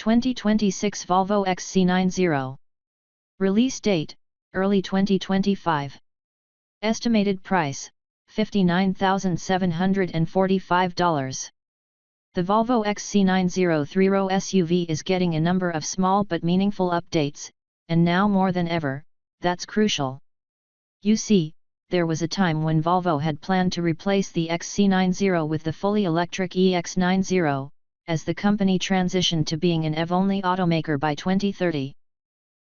2026 Volvo XC90. Release date, early 2025. Estimated price, $59,745. The Volvo XC90 3-row SUV is getting a number of small but meaningful updates, and now more than ever, that's crucial. You see, there was a time when Volvo had planned to replace the XC90 with the fully electric EX90, as the company transitioned to being an EV-only automaker by 2030.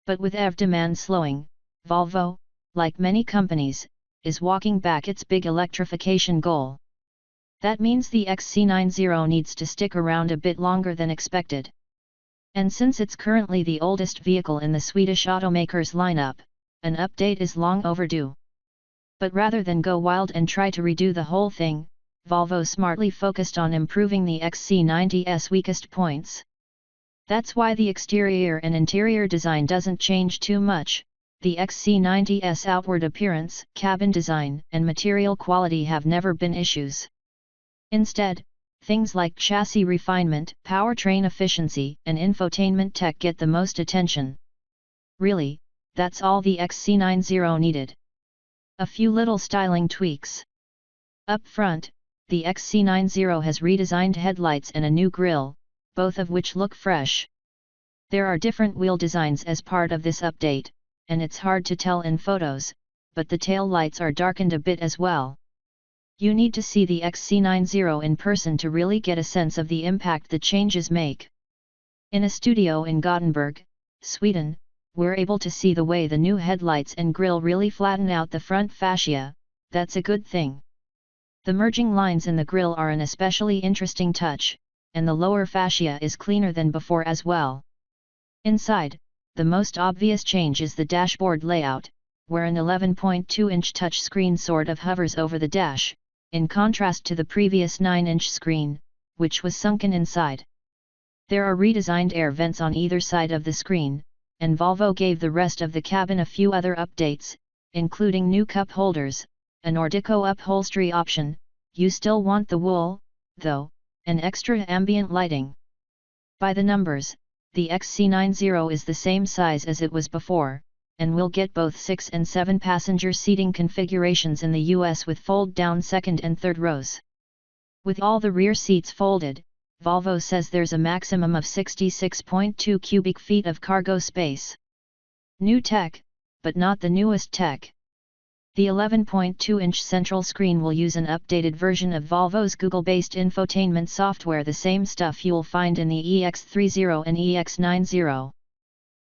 But with EV demand slowing, Volvo, like many companies, is walking back its big electrification goal. That means the XC90 needs to stick around a bit longer than expected. And since it's currently the oldest vehicle in the Swedish automaker's lineup, an update is long overdue. But rather than go wild and try to redo the whole thing, Volvo smartly focused on improving the XC90's weakest points. That's why the exterior and interior design doesn't change too much. The XC90's outward appearance, cabin design, and material quality have never been issues. Instead, things like chassis refinement, powertrain efficiency, and infotainment tech get the most attention. Really, that's all the XC90 needed. A few little styling tweaks. Up front, the XC90 has redesigned headlights and a new grille, both of which look fresh. There are different wheel designs as part of this update, and it's hard to tell in photos, but the tail lights are darkened a bit as well. You need to see the XC90 in person to really get a sense of the impact the changes make. In a studio in Gothenburg, Sweden, we're able to see the way the new headlights and grille really flatten out the front fascia. That's a good thing. The merging lines in the grille are an especially interesting touch, and the lower fascia is cleaner than before as well. Inside, the most obvious change is the dashboard layout, where an 11.2-inch touchscreen sort of hovers over the dash, in contrast to the previous 9-inch screen, which was sunken inside. There are redesigned air vents on either side of the screen, and Volvo gave the rest of the cabin a few other updates, including new cup holders, a Nordico upholstery option. You still want the wool, though, and extra ambient lighting. By the numbers, the XC90 is the same size as it was before, and will get both 6 and 7 passenger seating configurations in the US with fold-down second and third rows. With all the rear seats folded, Volvo says there's a maximum of 66.2 cubic feet of cargo space. New tech, but not the newest tech. The 11.2-inch central screen will use an updated version of Volvo's Google-based infotainment software, the same stuff you'll find in the EX30 and EX90.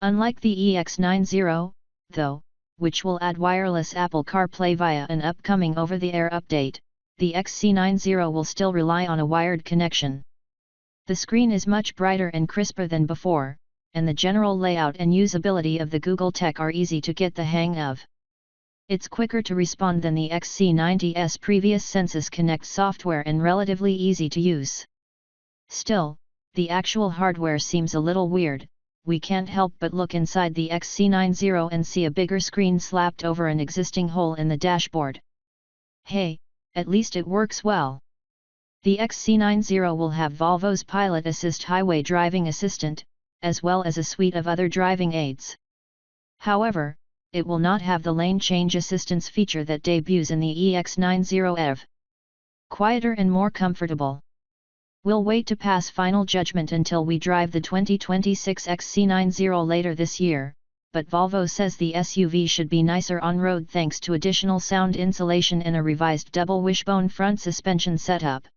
Unlike the EX90, though, which will add wireless Apple CarPlay via an upcoming over-the-air update, the XC90 will still rely on a wired connection. The screen is much brighter and crisper than before, and the general layout and usability of the Google tech are easy to get the hang of. It's quicker to respond than the XC90's previous Census Connect software and relatively easy to use. Still, the actual hardware seems a little weird. We can't help but look inside the XC90 and see a bigger screen slapped over an existing hole in the dashboard. Hey, at least it works well. The XC90 will have Volvo's Pilot Assist highway driving assistant, as well as a suite of other driving aids. However, it will not have the lane change assistance feature that debuts in the EX90 EV. Quieter and more comfortable. We'll wait to pass final judgment until we drive the 2026 XC90 later this year, but Volvo says the SUV should be nicer on-road thanks to additional sound insulation and a revised double wishbone front suspension setup.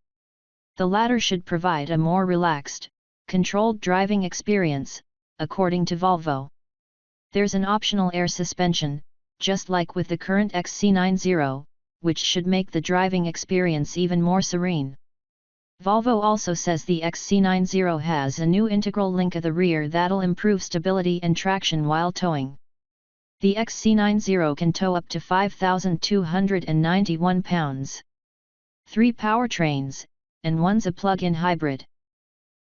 The latter should provide a more relaxed, controlled driving experience, according to Volvo. There's an optional air suspension, just like with the current XC90, which should make the driving experience even more serene. Volvo also says the XC90 has a new integral link at the rear that'll improve stability and traction while towing. The XC90 can tow up to 5,291 pounds. 3 powertrains, and one's a plug-in hybrid.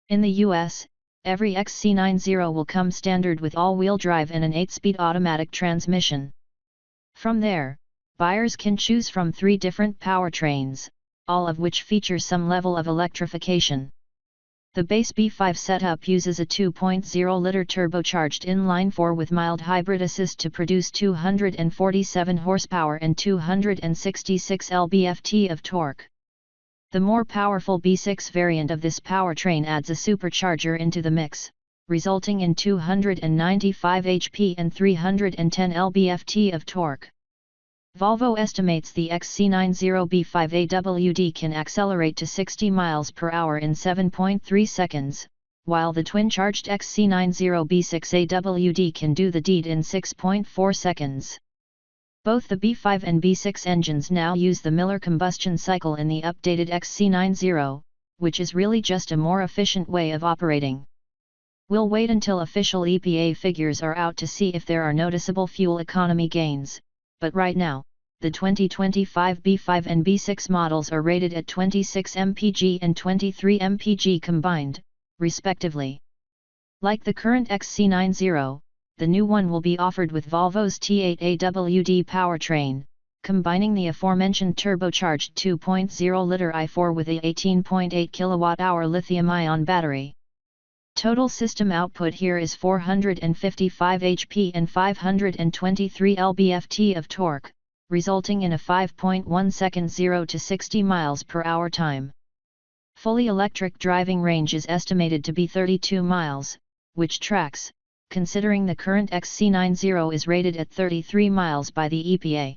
In the US, every XC90 will come standard with all-wheel drive and an 8-speed automatic transmission. From there, buyers can choose from 3 different powertrains, all of which feature some level of electrification. The base B5 setup uses a 2.0-liter turbocharged inline-4 with mild hybrid assist to produce 247 horsepower and 266 lb-ft of torque. The more powerful B6 variant of this powertrain adds a supercharger into the mix, resulting in 295 HP and 310 lb-ft of torque. Volvo estimates the XC90 B5 AWD can accelerate to 60 miles per hour in 7.3 seconds, while the twin-charged XC90 B6 AWD can do the deed in 6.4 seconds. Both the B5 and B6 engines now use the Miller combustion cycle in the updated XC90, which is really just a more efficient way of operating. We'll wait until official EPA figures are out to see if there are noticeable fuel economy gains. But right now, the 2025 B5 and B6 models are rated at 26 mpg and 23 mpg combined, respectively. Like the current XC90, the new one will be offered with Volvo's T8 AWD powertrain, combining the aforementioned turbocharged 2.0-liter i4 with a 18.8 kWh lithium-ion battery. Total system output here is 455 HP and 523 lb-ft of torque, resulting in a 5.1 second 0 to 60 miles per hour time. Fully electric driving range is estimated to be 32 miles, which tracks, considering the current XC90 is rated at 33 miles by the EPA.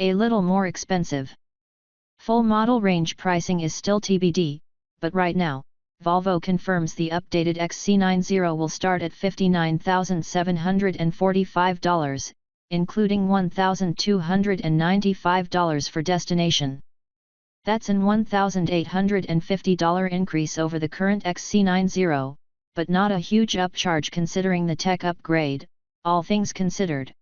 A little more expensive. Full model range pricing is still TBD, but right now, Volvo confirms the updated XC90 will start at $59,745, including $1,295 for destination. That's an $1,850 increase over the current XC90, but not a huge upcharge considering the tech upgrade, all things considered.